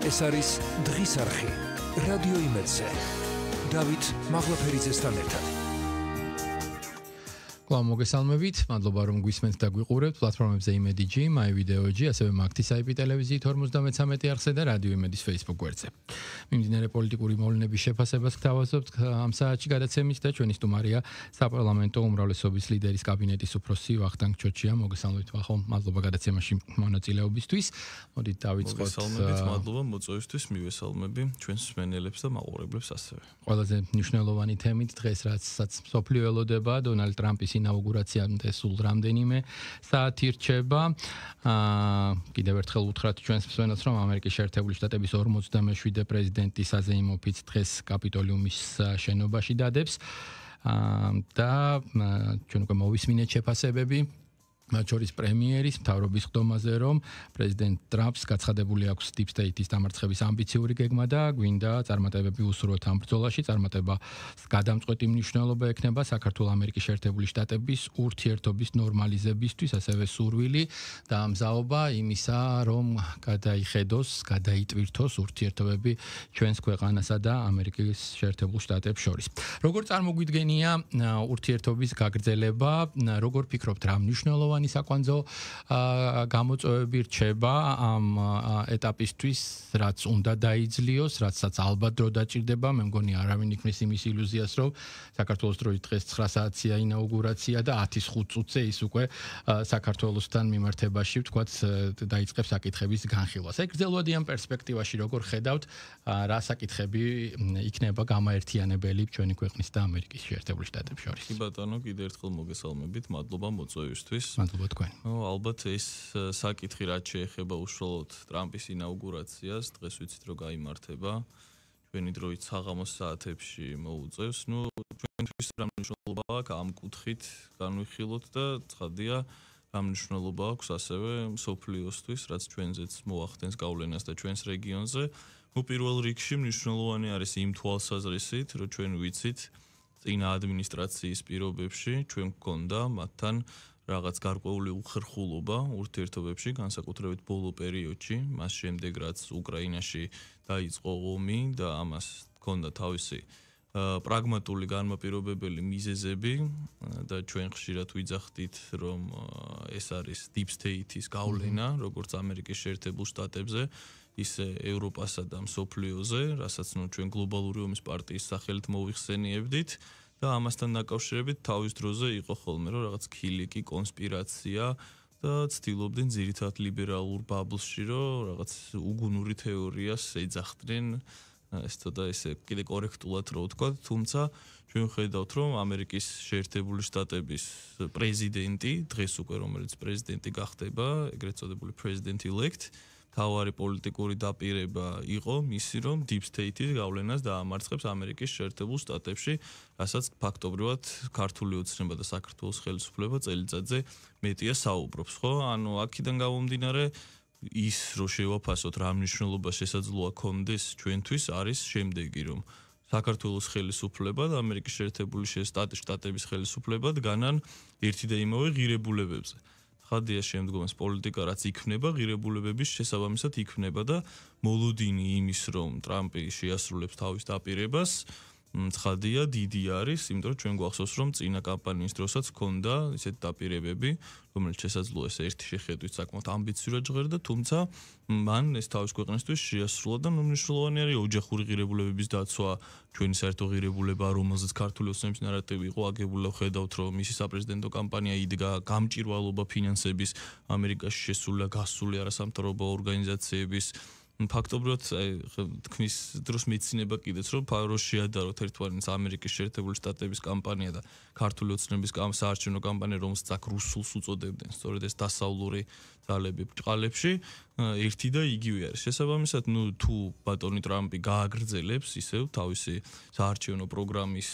ეს არის დღის არხი რადიო იმედზე. დავით მაღლაფერიძესთან ერთად. მოგესალმებით, მადლობა რომ გვისმენთ და გვიყურებთ პლატფორმებზე იმედი.g, MyVideo.g, ასევე მაგთის IP ტელევიზიით 53 არხზე და რადიო იმედის Facebook გვერდზე. მიმდინარე პოლიტიკური მოვლენების შეფასებას გთავაზობთ ამ საათში გადაცემით და ჩვენი სტუმარია საპარლამენტო უმრავლესობის ლიდერის კაბინეტის უფროსი ვახტანგ ჩოჩია. მოგესალმებით ვახო, მადლობა გადაცემაში მონაწილეობისთვის. მოდით დავიწყოთ. მოგესალმებით, მადლობა მოწვევისთვის, მივესალმები ჩვენს მსმენელებს და მაყურებლებს ასევე. ყველაზე მნიშვნელოვანი თემით დღეს რაც მსოფლიო ელოდება დონალდ ტრამპის ინაუგურაციამდე სულ რამდენიმე საათი რჩება. კიდევ ერთხელ უთხრათ ჩვენს მსმენელს, რომ ამერიკის შეერთებული შტატების 47 პრეზიდენტი საზეიმოფიც დღეს კაპიტოლიუმის შენობაში დადებს. და ჩვენ უკვე მოვისმინეთ შეფასებები. მათ შორის პრემიერის მთავრობის ხდომაზე, რომ პრეზიდენტ ტრამპს გაცხადებული აქვს Deep State-ის დამარცხების ამბიციური გეგმა და გვინდა წარმატებები უსურვოთ ამ ბრძოლაში. წარმატებას გადამწყვეტი მნიშვნელობა ექნება საქართველოს-ამერიკის შეერთებული შტატების ურთიერთობის ნორმალიზებისთვის, ასევე სურვილი და მზაობა იმისა, რომ გადაიტვირთოს ურთიერთობები ჩვენს ქვეყანასა და ამერიკის შეერთებულ შტატებს შორის. როგორ წარმოგვიდგენია ურთიერთობის გაგრძელება, როგორ ფიქრობთ, რა მნიშვნელოვანი საკვანძო გამოწვევები რჩება ამ ეტაპისთვის, რაც უნდა დაიძლიოს, რაცაც ალბათ დრო დაჭირდება. მე მგონი არავინ იქნეს იმის ილუზიას, რომ საქართველოს დროით დღეს 9 საათია ინაუგურაცია და 10-5 წუთზე ის უკვე საქართველოსთან მიმართებაში ვთქვათ დაიწყებს საკითხების განხილვას. აი გრძელვადიან პერსპექტივაში როგორ ხედავთ, რა საკითხები იქნება გამაერთიანებელი ჩვენი ქვეყნის და ამერიკის შეერთებული შტატების შორის. კი ბატონო, კიდევ ერთხელ მოგესალმებით, მადლობა მოწვევისთვის. მადლობა თქვენ. ალბათ ეს საკითხი რაც შეეხება უშუალოდ ტრამპის ინაუგურაციას, დღეს ვიცით რომ გაიმართება. ჩვენი დროით საღამოს საათებში მოუწევს. ჩვენთვის რა მნიშვნელობა აქვს ამ კუთხით განვიხილოთ და ცხადია რა მნიშვნელობა აქვს ასევე მსოფლიოსთვის, რაც ჩვენზეც მოახდენს გავლენას და ჩვენს რეგიონზე. პირველ რიგში მნიშვნელოვანი არის იმ თვალსაზრისით, რომ ჩვენ ვიცით წინა ადმინისტრაციის პირობებში ჩვენ გქონდა მათთან რაღაც გარკვეული უხერხულობა ურთიერთობებში, განსაკუთრებით ბოლო პერიოდში, მას შემდეგ რაც უკრაინაში დაიწყო ომი და ამას ჰქონდა თავისი პრაგმატული განმაპირობებელი მიზეზები და ჩვენ ხშირად ვიძახდით, რომ ეს არის Deep State-ის გავლენა, როგორც ამერიკის შეერთებულ შტატებზე, ისე ევროპასა და მსოფლიოზე, რასაც ჩვენ გლობალური ომის პარტიის სახელით მოვიხსენიებდით. და ამასთან დაკავშირებით თავის დროზე იყო ხოლმე რომ რაღაც ქილიკი კონსპირაცია და ცდილობდნენ ძირითადად ლიბერალურ ბაბლში რომ რაღაც უგუნური თეორიას ეძახდნენ ეს ცოტა ესე კიდე კორექტულად რო ვთქვა თუმცა ჩვენ ხედავთ რომ ამერიკის შეერთებული შტატების პრეზიდენტი დღეს უკვე რომელიც პრეზიდენტი გახდება ეგრეთ წოდებული president elect თავარი პოლიტიკური დაპირება იყო მისი რომ Deep State-ის გავლენას დაამარცხებს ამერიკის შეერთებულ შტატებში, რასაც ფაქტობრივად ქართული ოცნება და საქართველოს ხელისუფლება წელიწადზე მეტია საუბრობს, ხო? ანუ აქედან გამომდინარე ის რომ შევაფასოთ რა მნიშვნელობა შესაძლოა კონდეს ჩვენთვის არის შემდეგი რომ საქართველოს ხელისუფლება და ამერიკის შეერთებული შტატების ხელისუფლება დგანან ერთი და იმავე ღირებულებებზე. ხადია შემდგომის პოლიტიკა რაც იქნება ღირებულებების შესაბამისად იქნება და მოლოდინი იმის რომ ტრამპი შეასრულებს თავის დაპირებას ხადია დიდი არის იმიტომ რომ ჩვენ გვახსოვს რომ წინა კამპანიის დროსაც ჰქონდა ისეთი დაპირებები რომელიც შესაძლოა ეს ერთი შეხედვით საკმაოდ ამბიციურად ჟღერდა თუმცა მან ეს თავის ქვეყნისთვის შეასრულა და მნიშვნელოვანი არის ოჯახური ღირებულებების დაცვა ჩვენი საერთო ღირებულება რომელზეც ქართული ოცნების ნარატივი იყო აგებული ხედავთ რომ მისი საპრეზიდენტო კამპანია იდგა გამჭირვალობა ფინანსების ამერიკაში შესულა გასული არასამთავრობო ორგანიზაციების ფაქტობრივად თქმის დროს მეცინება კიდეც რომ რო შეადაროთ ერთგვარად ამერიკის შეერთებული შტატების კამპანია და ქართული ოცნების საარჩევნო კამპანია რომელსაც აქ რუსულს უწოდებდნენ სწორედ ეს დასავლური ძალები ბრჭყალებში ერთი და იგივე არის შესაბამისად თუ ბატონი ტრამპი გააგრძელებს ისევ თავისი საარჩევნო პროგრამის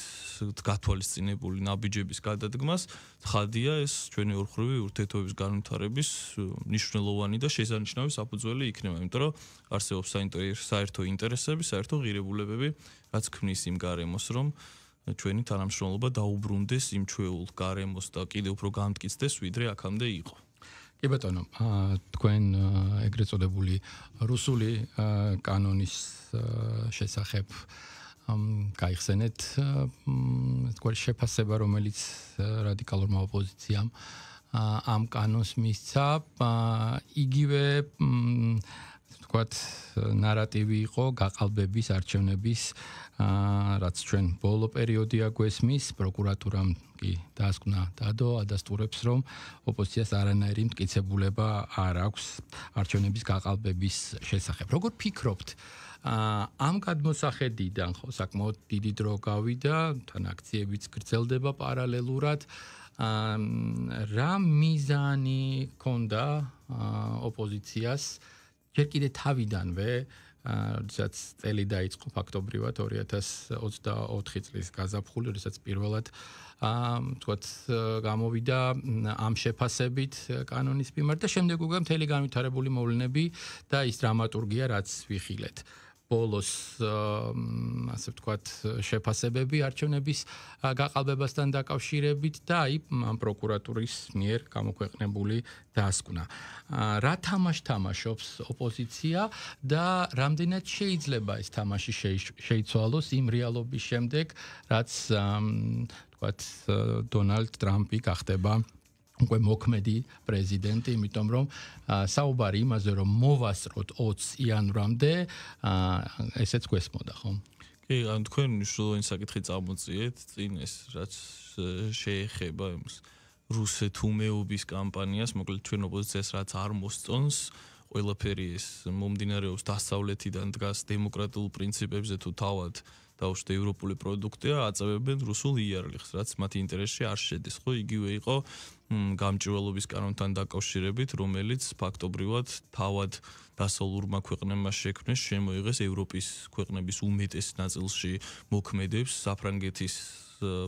გათვალისწინებული ნაბიჯების გადადგმას ხადია ეს ჩვენი ორმხრივი ურთიერთობების განვითარების მნიშვნელოვანი და შესანიშნავი საფუძველი იქნება იმიტომ რომ არსებობს საერთო ინტერესები, საერთო ღირებულებები, რაც ქმნის იმ გარემოს, რომ ჩვენი თანამშრომლობა დაუბრუნდეს იმ ჩვეულ გარემოს და კიდევ უფრო გამტკიცდეს, ვიდრე აქამდე იყო. კი ბატონო, თქვენ ეგრეთ წოდებული რუსული კანონის შესახებ გაიხსენეთ თქვენ შეფასება, რომელიც რადიკალურმა ოპოზიციამ ამ კანონს მისცა, იგივე თქვათ ნარატივი იყო გაყალბების არჩევნების, რაც ჩვენ ბოლო პერიოდია გვესმის, პროკურატურამ კი დაასკვნა დადო, ადასტურებს, რომ ოპოზიციას არანაირი მტკიცებულება არ აქვს არჩევნების გაყალბების შესახებ. როგორ ფიქრობთ, ამ გადმოსახედიდან ხო საკმაოდ დიდი დრო გავიდა, თან აქციებიც გრძელდება პარალელურად, რა მიზანი ჰქონდა ოპოზიციას ჯერ კიდე თავიდანვე, როდესაც წელი დაიწყო ფაქტობრივად 2024 წლის გაზაფხული, როდესაც პირველად თქვათ გამოვიდა ამ შეფასებით კანონის მიმართ და შემდეგ უკვე მთელი განვითარებული მოვლენები და ის დრამატურგია, რაც ვიხილეთ. ბოლოს ასე ვთქვათ შეფასებები არჩევნების გაყალბებასთან დაკავშირებით და აი პროკურატურის მიერ გამოქვეყნებული დასკვნა. რა თამაშს თამაშობს ოპოზიცია და რამდენად შეიძლება ეს თამაში შეიცვალოს იმ რეალობის შემდეგ, რაც ვთქვათ დონალდ ტრამპი გახდება უკვე მოქმედი პრეზიდენტი, იმიტომ რომ საუბარი იმაზე, რომ მოვასწროთ 20 იანვრამდე, ესეც გვესმოდა, ხო? კი, თქვენ მნიშვნელოვანი საკითხი წამოწიეთ, წინ ეს რაც შეეხება იმას რუსეთუმეობის კამპანიას, მოკლედ ჩვენ ოპოზიციას რაც არ მოსწონს, ყველაფერი ეს მომდინარეობს დასავლეთიდან დგას დემოკრატიულ პრინციპებზე თუ თავად დაუშვათ ევროპული პროდუქტია, აწევებენ რუსულ იარლიხს, რაც მათი ინტერესში არ შედის, ხო? იგივე იყო გამჭვირვალობის კანონთან დაკავშირებით, რომელიც ფაქტობრივად თავად დასავლურმა ქვეყნებმა შექმნეს, შემოიღეს ევროპის ქვეყნების უმეტეს ნაწილში მოქმედებს, საფრანგეთის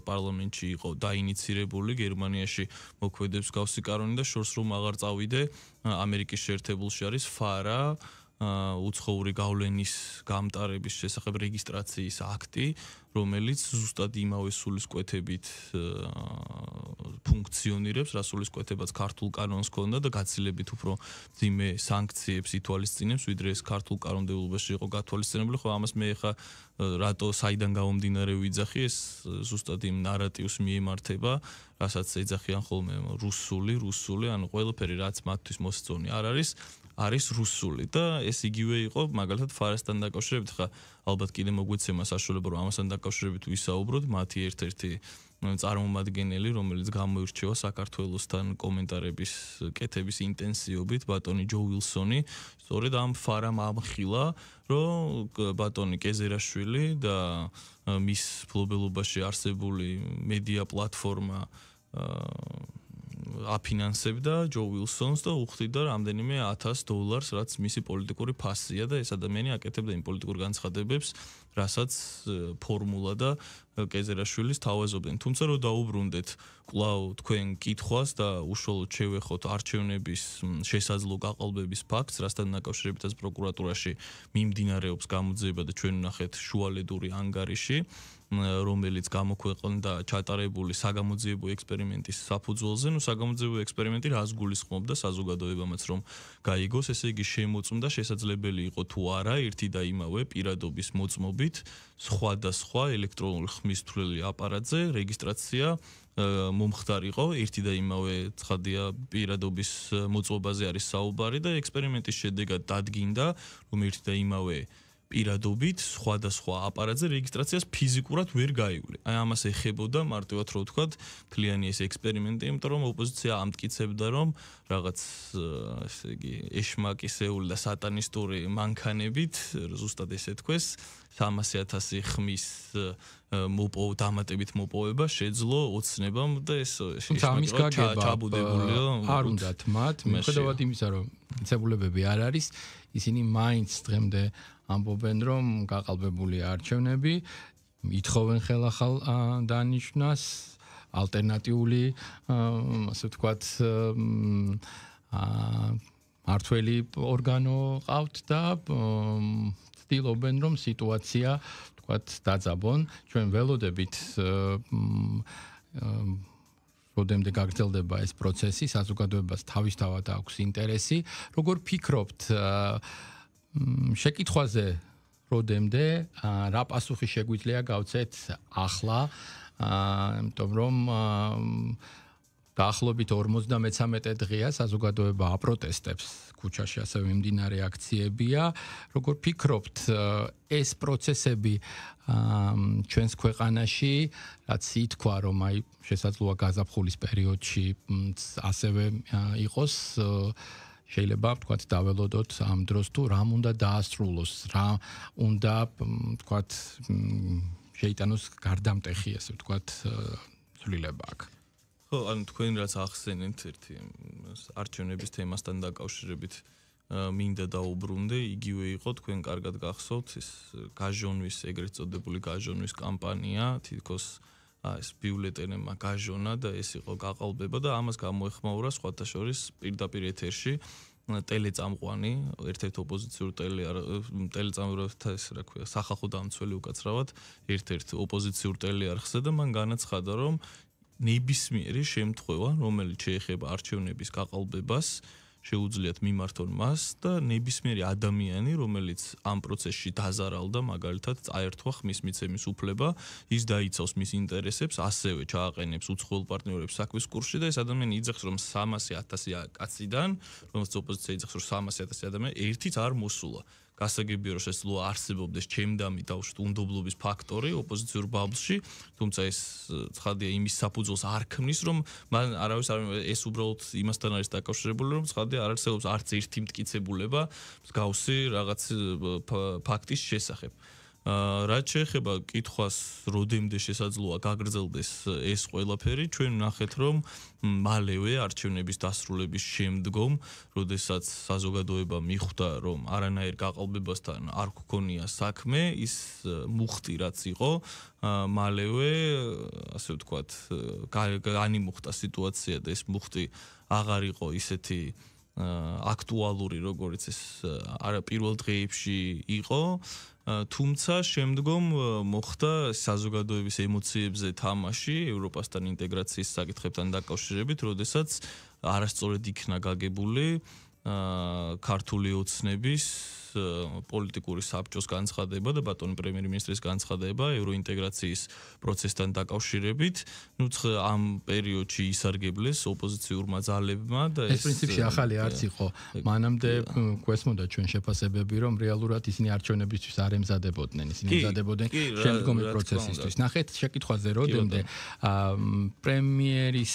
პარლამენტში იყო დაინიცირებული, გერმანიაში მოქმედებს გავსი კანონი და შორს რომ აღარ წავიდე, ამერიკის შეერთებულში არის FARA, უცხოური გავლენის გამტარების შესახებ რეგისტრაციის აქტი, რომელიც ზუსტად იმავე სულისკვეთებით ფუნქციონირებს, რა სულისკვეთებაც ქართულ კანონს ჰქონდა და გაცილებით უფრო მძიმე სანქციებს ითვალისწინებს, ვიდრე ეს ქართულ კანონმდებლობაში იყო გათვალისწინებული, ხო ამას მე ხა რატო საიდან გამომდინარე ვიძახი, ეს ზუსტად იმ ნარატივს მიემართება, რასაც ეძახიან ხოლმე რუსული, ანუ ყველაფერი რაც მათთვის მოსწონი არ არის რუსული და ეს იგივე იყო მაგალითად ფარასთან დაკავშირებით, ხა ალბათ კიდე მოგვეცემა საშუალება რომ ამასთან დაკავშირებით ვისაუბროთ, მათი ერთ-ერთი წარმომადგენელი, რომელიც გამოირჩევა საქართველოსთან კომენტარების კეთების ინტენსივობით, ბატონი ჯო უილსონი, სწორედ ამ ფარამ ამხილა, რომ ბატონი კეზერაშვილი და მის ფლობელობაში არსებული მედია პლატფორმა აფინანსებდა ჯო უილსონს და უხდიდა რამდენიმე $1000, რაც მისი პოლიტიკური ფასია და ეს ადამიანი აკეთებდა იმ პოლიტიკურ განცხადებებს, რასაც ფორმულა და კეზერაშვილის თავაზობდნენ. თუმცა რომ დაუბრუნდეთ კვლავ თქვენ კითხვას და უშუალოდ შევეხოთ არჩევნების შესაძლო გაყალბების ფაქტს, რასთან დაკავშირებითაც პროკურატურაში მიმდინარეობს გამოძიება და ჩვენ ვნახეთ შუალედური ანგარიში, რომელიც გამოქვეყნდა ჩატარებული საგამოძიებო ექსპერიმენტის საფუძველზე. საგამოძიებო ექსპერიმენტი რას გულისხმობდა საზოგადოებამაც რომ გაიგოს, ესე იგი შემოწმდა შესაძლებელი იყო თუ არა ერთი და იმავე პირადობის მოწმობით სხვადასხვა ელექტრონული ხმისთვლელი აპარატზე რეგისტრაცია მომხდარიყო ერთი და იმავე ცხადია პირადობის მოწმობაზე არის საუბარი და ექსპერიმენტის შედეგად დადგინდა რომ ერთი და იმავე პირადობით სხვადასხვა აპარატზე რეგისტრაციას ფიზიკურად ვერ გაივლე. აი ამას ეხებოდა მარტივად რო ვთქვათ, მთლიანი ეს ექსპერიმენტი, იმიტომ რომ ოპოზიცია ამტკიცებდა, რომ რაღაც ესე იგი ეშმაკისეული და სატანისტური მანქანებით, ზუსტად ესე თქვეს, 300,000 ხმის დამატებით მოპოვება შეძლო ოცნებამ და ეს ჩაბუდებულია. არ უნდათ მათ, მიუხედავად იმისა, რომ მიცებულებები არ არის, ისინი მაინც დღემდე ამბობენ, რომ გაყალბებული არჩევნები ითხოვენ ხელახალ დანიშნას, ალტერნატიული, ასე ვთქვათ, მართველი ორგანო ყავთ და ცდილობენ, რომ სიტუაცია, ვთქვათ, დაძაბონ. ჩვენ ველოდებით როდემდე გაგრძელდება ეს პროცესი, საზოგადოებას თავისთავად აქვს ინტერესი. როგორ ფიქრობთ, შეკითხვაზე როდემდე რა პასუხი შეგვიძლია გავცეთ ახლა, იმიტომ რომ დაახლოებით 53 დღეა საზოგადოება აპროტესტებს ქუჩაში, ასევე მიმდინარე აქციებია. როგორ ფიქრობთ, ეს პროცესები ჩვენს ქვეყანაში, რაც ითქვა, რომ აი შესაძლოა გაზაფხულის პერიოდში ასევე იყოს, შეიძლება ვთქვათ დაველოდოთ ამ დროს თუ რამ უნდა დაასრულოს, რა უნდა ვთქვათ შეიტანოს გარდამტეხი, ასე ვთქვათ, ცვლილება აქ. ხო, ანუ თქვენ რაც ახსენეთ ერთი არჩევნების თემასთან დაკავშირებით მინდა დაუბრუნდე, იგივე იყო თქვენ კარგად გახსოვთ ის გაჟონვის, ეგრეთ წოდებული გაჟონვის კამპანია, თითქოს ეს ბიულეტენებმა გაჟონა და ეს იყო გაყალბება და ამას გამოეხმაურა სხვათა შორის პირდაპირ ეთერში ტელეწამყვანი, ერთ-ერთი ოპოზიციურ ტელეწამყვანთა ეს რა ქვია, სახალხო დამცველი უკაცრავად, ერთ-ერთ ოპოზიციურ ტელეარხზე და მან განაცხადა, რომ ნებისმიერი შემთხვევა, რომელიც შეეხება არჩევნების გაყალბებას, შეუძლიათ მიმართონ მას და ნებისმიერი ადამიანი, რომელიც ამ პროცესში დაზარალდა, მაგალითად, წაერთვა ხმის მიცემის უფლება, ის დაიცავს მის ინტერესებს, ასევე ჩააყენებს უცხოელ პარტნიორებს საქმის კურსში და ეს ადამიანი იძახს, რომ 300,000 კაციდან, რომელიც ოპოზიცია იძახს, რომ 300,000 ადამიანი ერთით არ მოსულა. გასაგებია, რომ შესაძლოა არსებობდეს ჩემდამი დავუშვით უნდობლობის ფაქტორი ოპოზიციურ ბაბლში, თუმცა ეს ცხადია იმის საფუძველს არ ქმნის, რომ მან არავის არ ეს უბრალოდ იმასთან არის დაკავშირებული, რომ ცხადია არ არსებობს არც ერთი მტკიცებულება მსგავსი რაღაც ფაქტის შესახებ. რაც შეეხება კითხვას, როდემდე შესაძლოა გაგრძელდეს ეს ყველაფერი, ჩვენ ვნახეთ, რომ მალევე არჩევნების დასრულების შემდგომ, როდესაც საზოგადოება მიხვდა, რომ არანაირ გაყალბებასთან არ გქონია საქმე, ის მუხტი რაც იყო, მალევე, ასე ვთქვათ, განიმუხტა სიტუაცია და ეს მუხტი აღარ იყო ისეთი აქტუალური, როგორც ეს პირველ დღეებში იყო. თუმცა შემდგომ მოხდა საზოგადოების ემოციებზე თამაში ევროპასთან ინტეგრაციის საკითხებთან დაკავშირებით, როდესაც არასწორად იქნა გაგებული ქართული ოცნების პოლიტიკური საბჭოს განცხადება და ბატონი პრემიერ-მინისტრის განცხადება ევროინტეგრაციის პროცესთან დაკავშირებით. ნუ ამ პერიოდში ისარგებლეს ოპოზიციურმა ძალებმა და ეს პრინციპში ახალი არც იყო. მანამდე გვესმოდა ჩვენ შეფასებები, რომ რეალურად ისინი არჩევნებისთვის არ ემზადებოდნენ, ისინი ემზადებოდნენ შემდგომი პროცესისთვის. ნახეთ შეკითხვაზე როდემდე პრემიერის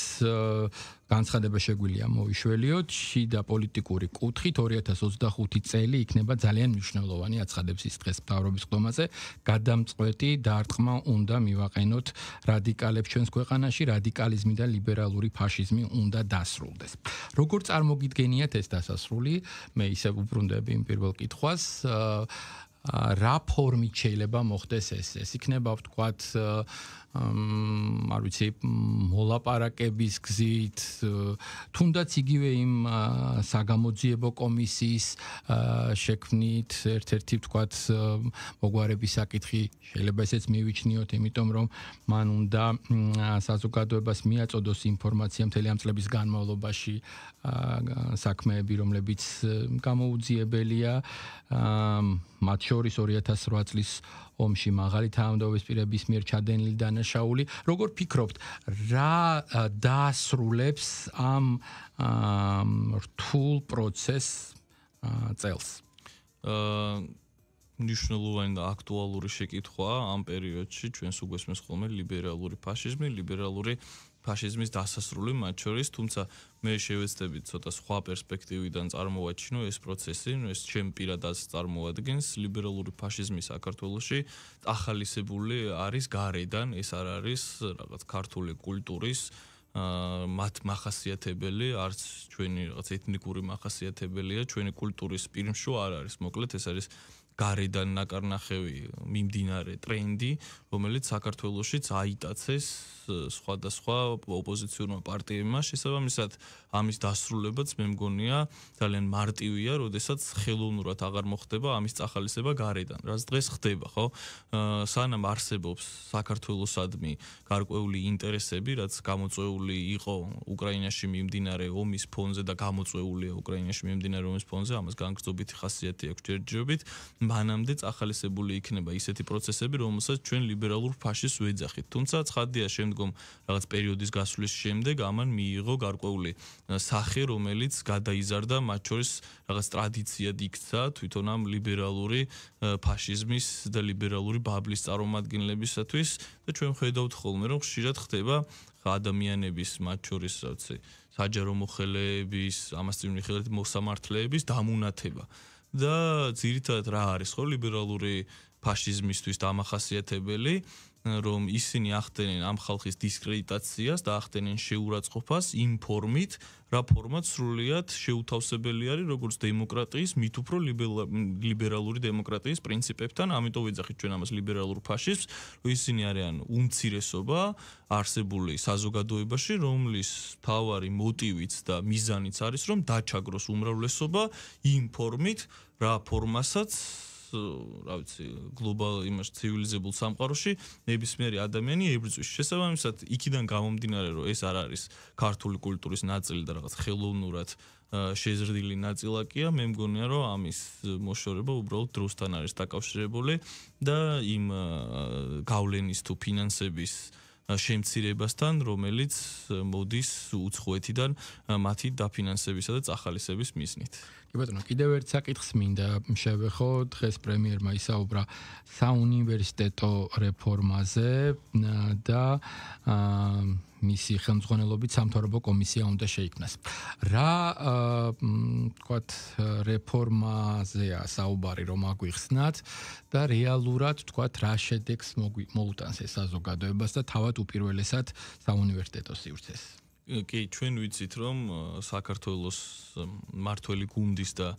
განცხადება შეგვიძლია მოვიშველიოთ, შიდა პოლიტიკური კუთხით 2025 წელი იქნება ძალიან მნიშვნელოვანი, აცხადებს ის დღეს მთავრობის ხდომაზე, გადამწყვეტი დარტყმა უნდა მივაყენოთ რადიკალებს ჩვენს ქვეყანაში, რადიკალიზმი და ლიბერალური ფაშიზმი უნდა დასრულდეს. როგორ წარმოგიდგენიათ ეს დასასრული? მე ისევ უბრუნდები იმ პირველ კითხვას, რა ფორმით შეიძლება მოხდეს ეს? ეს იქნება ვთქვათ არ ვიცი, მოლაპარაკების გზით, თუნდაც იგივე იმ საგამოძიებო კომისიის შექმნით, ერთ-ერთი ვთქვათ მოგვარების საკითხი შეიძლება ესეც მივიჩნიოთ, იმიტომ რომ მან უნდა საზოგადოებას მიაწოდოს ინფორმაცია მთელი ამ წლების განმავლობაში საქმეები, რომლებიც გამოუძიებელია, მათ შორის 2008 წლის ომში მაღალი თანამდებობის პირების მიერ ჩადენილი დანაშაული. როგორ ფიქრობთ, რა დაასრულებს ამ რთულ პროცესს წელს? მნიშვნელოვანი და აქტუალური შეკითხვაა ამ პერიოდში ჩვენს უგვესმის ხოლმე ლიბერალური ფაშიზმის დასასრული მათ შორის, თუმცა მე შევეცდები ცოტა სხვა პერსპექტივიდან წარმოვაჩინო ეს პროცესი, ეს ჩემ პირადად წარმოადგენს ლიბერალური ფაშიზმი საქართველოში ახალისებული არის გარედან, ეს არ არის რაღაც ქართული კულტურის მათ მახასიათებელი, არც ჩვენი რაღაც ეთნიკური მახასიათებელია, ჩვენი კულტურის პირმშო არ არის, მოკლედ ეს არის გარედან ნაკარნახევი მიმდინარე ტრენდი, რომელიც საქართველოშიც აიტაცეს სხვადასხვა ოპოზიციურმა პარტიებმა. შესაბამისად, ამის დასრულებაც მე მგონია ძალიან მარტივია, როდესაც ხელოვნურად აღარ მოხდება ამის წახალისება გარედან, რაც დღეს ხდება, ხო? სანამ არსებობს საქართველოსადმი გარკვეული ინტერესები, რაც გამოწვეული იყო უკრაინაში მიმდინარე ომის ფონზე და გამოწვეულია უკრაინაში მიმდინარე ომის ფონზე, ამას განგრძობითი ხასიათი აქვს ჯერჯერობით, მანამდე წახალისებული იქნება ისეთი პროცესები, რომელსაც ჩვენ ლიბერალურ ფაშიზმს ვეძახით. თუმცა ცხადია, შემდგომ რაღაც პერიოდის გასვლის შემდეგ ამან მიიღო გარკვეული სახე, რომელიც გადაიზარდა, მათ შორის რაღაც ტრადიციად იქცა თვითონ ამ ლიბერალური ფაშიზმის და ლიბერალური ბაბლის წარმომადგენლებისათვის და ჩვენ ხედავთ ხოლმე, რომ ხშირად ხდება ადამიანების, მათ შორის რაღაცე საჯარო მოხელეების, ამას წინ მიხედავთ მოსამართლეების დამუნათება. და ძირითადად რა არის ხო ლიბერალური ფაშიზმისთვის დამახასიათებელი, რომ ისინი ახდენენ ამ ხალხის დისკრედიტაციას და ახდენენ შეურაცხყოფას იმ ფორმით, რა ფორმაც სრულიად შეუთავსებელი არის როგორც დემოკრატიის, მით უფრო ლიბერალური დემოკრატიის პრინციპებთან, ამიტომ ვეძახით ჩვენ ამას ლიბერალურ ფაშიზმს, რომ ისინი არიან უმცირესობა არსებული საზოგადოებაში, რომლის მთავარი მოტივიც და მიზანიც არის, რომ დაჩაგროს უმრავლესობა იმ ფორმით, რა ფორმასაც რა ვიცი, გლობალ იმაში ცივილიზებულ სამყაროში ნებისმიერი ადამიანი ებრძვის. შესაბამისად, იქიდან გამომდინარე, რომ ეს არ არის ქართული კულტურის ნაწილი და რაღაც ხელოვნურად შეზრდილი ნაწილაკია, მე მგონია, რომ ამის მოშორება უბრალოდ დროსთან არის დაკავშირებული და იმ გავლენის თუ ფინანსების შემცირებასთან, რომელიც მოდის უცხოეთიდან მათი დაფინანსებისა და წახალისების მიზნით. კი ბატონო, კიდევ ერთ საკითხს მინდა შევეხო. დღეს პრემიერმა ისაუბრა საუნივერსიტეტო რეფორმაზე და მისი ხელმძღვანელობით სამთავრობო კომისია უნდა შეიქმნას. რა თქვათ რეფორმაზეა საუბარი, რომ აგვიხსნათ და რეალურად თქვათ რა შედეგს მოუტანს ეს საზოგადოებას და თავად უპირველესად საუნივერსიტეტო სივრცეს. კი, ჩვენ ვიცით, რომ საქართველოს მართველი გუნდის და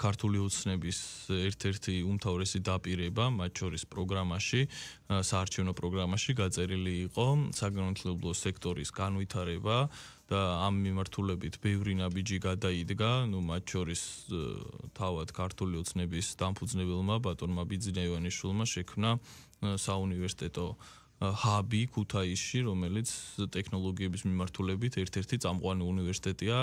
ქართული ოცნების ერთ-ერთი უმთავრესი დაპირება, მათ შორის პროგრამაში, საარჩევნო პროგრამაში გაწერილი იყო საგანმანათლებლო სექტორის განვითარება და ამ მიმართულებით ბევრი ნაბიჯი გადაიდგა, მათ შორის თავად ქართული ოცნების დამფუძნებელმა ბატონმა ბიძინა ივანიშვილმა შექმნა საუნივერსიტეტო ჰაბი ქუთაისში, რომელიც ტექნოლოგიების მიმართულებით ერთ-ერთი წამყვანი უნივერსიტეტია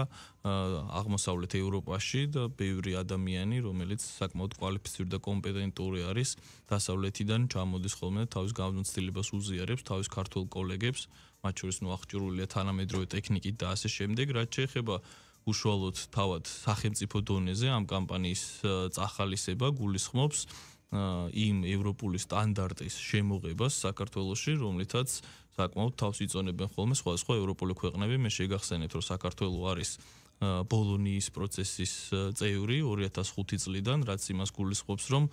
აღმოსავლეთ ევროპაში და ბევრი ადამიანი, რომელიც საკმაოდ კვალიფიციური და კომპეტენტური არის, დასავლეთიდან ჩამოდის ხოლმე თავის გამოცდილებას უზიარებს თავის ქართულ კოლეგებს, მათ შორის აღჭურვილია თანამედროვე ტექნიკით და ასე შემდეგ, რაც შეეხება უშუალოდ თავად სახელმწიფო დონეზე ამ კამპანიის წახალისება გულისხმობს იმ ევროპული სტანდარტის შემოღებას საქართველოში, რომლითაც საკმაოდ თავს იწონებენ ხოლმე სხვადასხვა ევროპული ქვეყნები. მე შეგახსენეთ, რომ საქართველო არის ბოლონიის პროცესის წევრი 2005 წლიდან, რაც იმას გულისხმობს, რომ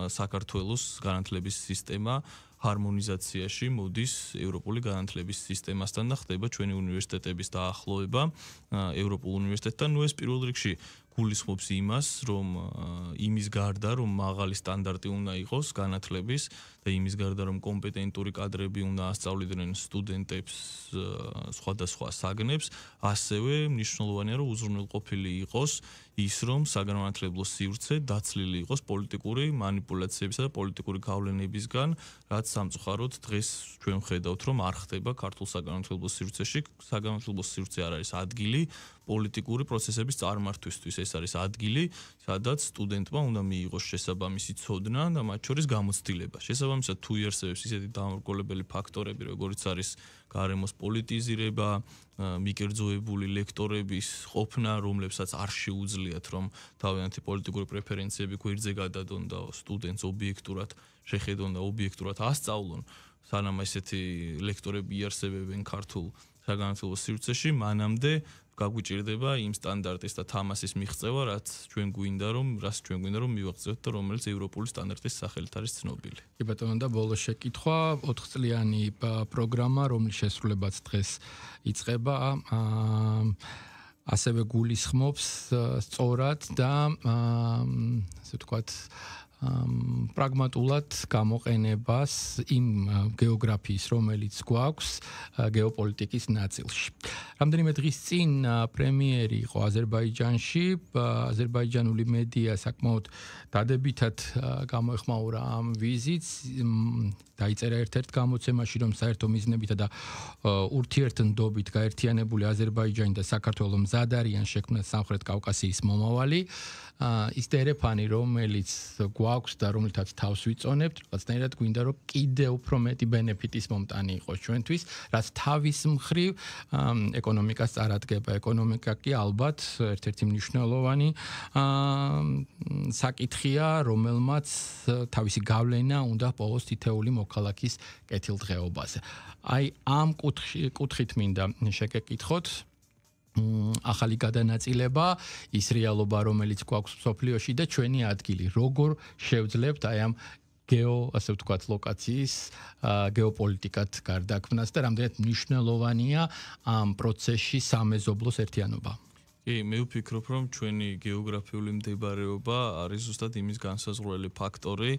საქართველოს განათლების სისტემა ჰარმონიზაციაში მოდის ევროპული განათლების სისტემასთან და ხდება ჩვენი უნივერსიტეტების დაახლოება ევროპულ უნივერსიტეტთან. ნუ ეს პირველ რიგში გულისხმობს იმას, რომ იმის გარდა, რომ მაღალი სტანდარტი უნდა იყოს განათლების და იმის გარდა, რომ კომპეტენტური კადრები უნდა ასწავლიდნენ სტუდენტებს სხვადასხვა საგნებს, ასევე მნიშვნელოვანია, რომ უზრუნველყოფილი იყოს ის, რომ საგანმანათლებლო სივრცე დაცლილი იყოს პოლიტიკური მანიპულაციებისა და პოლიტიკური გავლენებისგან, რაც სამწუხაროდ დღეს ჩვენ ვხედავთ, რომ არ ხდება ქართულ საგანმანათლებლო სივრცეში. საგანმანათლებლო სივრცე არ არის ადგილი პოლიტიკური პროცესების წარმართვისთვის. ეს არის ადგილი, სადაც სტუდენტმა უნდა მიიღოს შესაბამისი ცოდნა და მათ შორის გამოცდილება. შესაბამისად, თუ იარსებებს ისეთი დამრგოლებელი ფაქტორები, როგორიც არის გარემოს პოლიტიზირება, მიკერძოებული ლექტორების ყოფნა, რომლებსაც არ შეუძლიათ, რომ თავიანთი პოლიტიკური პრეფერენციები გვერდზე გადადონ და სტუდენტს ობიექტურად შეხედონ და ობიექტურად ასწავლონ, სანამ ესეთი ლექტორები იარსებებენ ქართულ საგანმანათლებლო სივრცეში, მანამდე გაგვიჭირდება იმ სტანდარტის და თამასის მიღწევა, რაც ჩვენ გვინდა რომ მივაღწევთ და რომელიც ევროპული სტანდარტის სახელით არის ცნობილი. კი ბატონო, და ბოლოს შეკითხვა, 4 წლიანი პროგრამა, რომლის შესრულებაც დღეს იწყება, ასევე გულისხმობს სწორად და ასე ვთქვათ პრაგმატულად გამოყენებას იმ გეოგრაფიის, რომელიც გვაქვს გეოპოლიტიკის ნაწილში. რამდენიმე დღის წინ პრემიერი იყო აზერბაიჯანში, აზერბაიჯანული მედია საკმაოდ დადებითად გამოეხმაურა ამ ვიზიტს, დაიწერა ერთ-ერთ გამოცემაში, რომ საერთო მიზნებითა და ურთიერთნდობით გაერთიანებული აზერბაიჯანი და საქართველო მზად არიან შექმნას სამხრეთ კავკასიის მომავალი. ის დერეფანი, რომელიც გვაქვს და რომელთაც თავს ვიწონებთ, რაღაცნაირად გვინდა რომ კიდე უფრო მეტი ბენეფიტის მომტანი იყოს ჩვენთვის, რაც თავის მხრივ ეკონომიკას წარადგება. ეკონომიკა კი ალბათ ერთ-ერთი მნიშვნელოვანი საკითხია, რომელმაც თავისი გავლენა უნდა პოვოს თითეული მოქალაქის კეთილდღეობაზე. აი ამ კუთხით მინდა შეგეკითხოთ ახალი გადანაწილება, ის რეალობა, რომელიც გვაქვს მსოფლიოში და ჩვენი ადგილი, როგორ შევძლებთ აი ამ ასე ვთქვათ, ლოკაციის გეოპოლიტიკად გარდაქმნას და რამდენად მნიშვნელოვანია ამ პროცესში სამეზობლოს ერთიანობა. კი, მე ვფიქრობ, რომ ჩვენი გეოგრაფიული მდებარეობა არის ზუსტად იმის განსაზღვრელი ფაქტორი,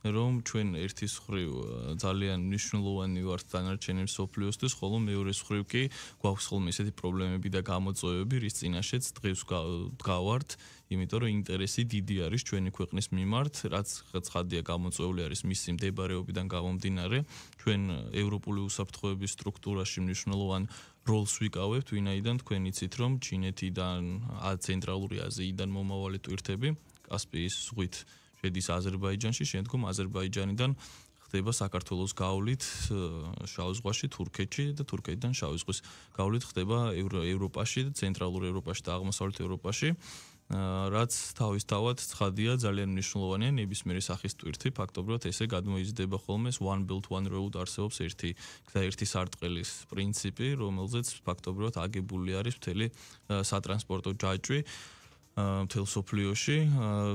რომ ჩვენ ერთის მხრივ ძალიან მნიშვნელოვანი ვართ დანარჩენი მსოფლიოსთვის, ხოლო მეორეს მხრივ კი გვაქვს ხოლმე ისეთი პრობლემები და გამოწვევები, რის წინაშეც დღეს ვდგავართ, იმიტომ რომ ინტერესი დიდი არის ჩვენი ქვეყნის მიმართ, რაც ცხადია გამოწვეული არის მისი მდებარეობიდან გამომდინარე, ჩვენ ევროპული უსაფრთხოების სტრუქტურაში მნიშვნელოვან როლს ვიკავებთ, ვინაიდან თქვენ იცით, რომ ჩინეთიდან, ცენტრალური აზიიდან მომავალი ტვირთები კასპიის ზღვით შედის აზერბაიჯანში, შემდგომ აზერბაიჯანიდან ხდება საქართველოს გავლით შავ ზღვაში, თურქეთში და თურქეთიდან შავ ზღვის გავლით ხდება ევროპაში, ცენტრალურ ევროპაში და აღმოსავლეთ ევროპაში. რაც თავისთავად ცხადია ძალიან მნიშვნელოვანია ნებისმიერი სახის ტვირთი ფაქტობრივად ესე გადმოიზრდება ხოლმე one belt one road არსებობს ერთი სარტყელის პრინციპი რომელზეც ფაქტობრივად აგებული არის მთელი სატრანსპორტო ჯაჭვი მთელ სოფლიოში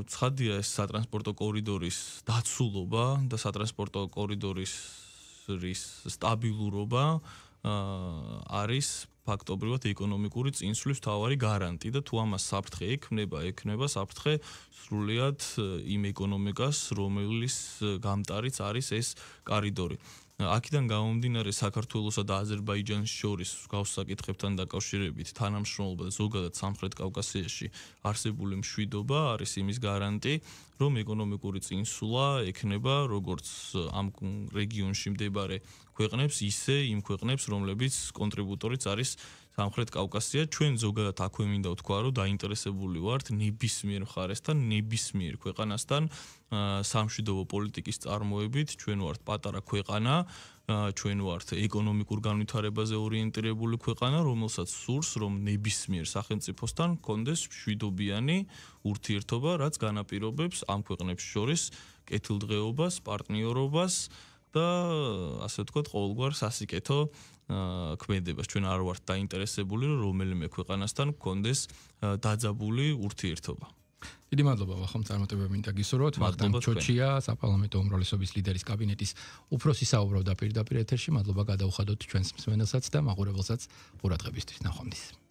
ცხადია ეს სატრანსპორტო კორიდორის დაცულობა და სატრანსპორტო კორიდორის სტაბილურობა არის ფაქტობრივად ეკონომიკური წინსვლის მთავარი გარანტი და თუ ამას საფრთხე ექნება საფრთხე სრულიად იმ ეკონომიკას, რომლის გამტარიც არის ეს კორიდორი. აქედან გამომდინარე საქართველოსა და აზერბაიჯანის შორის გავს საკითხებთან დაკავშირებით თანამშრომლობა და ზოგადად სამხრეთ კავკასიაში არსებული მშვიდობა არის იმის გარანტი, რომ ეკონომიკური წინსვლა ექნება როგორც ამ რეგიონში მდებარე ქვეყნებს, ისე იმ ქვეყნებს, რომლებიც კონტრიბუტორიც არის სამხრეთ კავკასია. ჩვენ ზოგადად აქვე მინდა ვთქვა, რომ დაინტერესებული ვართ ნებისმიერ მხარესთან, ნებისმიერ ქვეყანასთან სამშვიდობო პოლიტიკის წარმოებით. ჩვენ ვართ პატარა ქვეყანა, ჩვენ ვართ ეკონომიკურ განვითარებაზე ორიენტირებული ქვეყანა, რომელსაც სურს, რომ ნებისმიერ სახელმწიფოსთან კონდეს მშვიდობიანი ურთიერთობა, რაც განაპირობებს ამ ქვეყნებს შორის კეთილდღეობას, პარტნიორობას და ასე ვთქვათ, ყოველგვარ სასიკეთო ქმედებას. ჩვენ არ ვართ დაინტერესებული, რომ რომელიმე ქვეყანასთან კონდეს დაძაბული ურთიერთობა. დიდი მადლობა ვახომ წარმატებები მინდა გისურვოთ. ვახტანგ ჩოჩია, საპარლამენტო უმრავლესობის ლიდერის კაბინეტის უფროსი საუბრობდა პირდაპირ ეთერში. მადლობა გადაუხადოთ ჩვენს მსმენელსაც და მაყურებელსაც ყურადღებისთვის. ნახვამდის.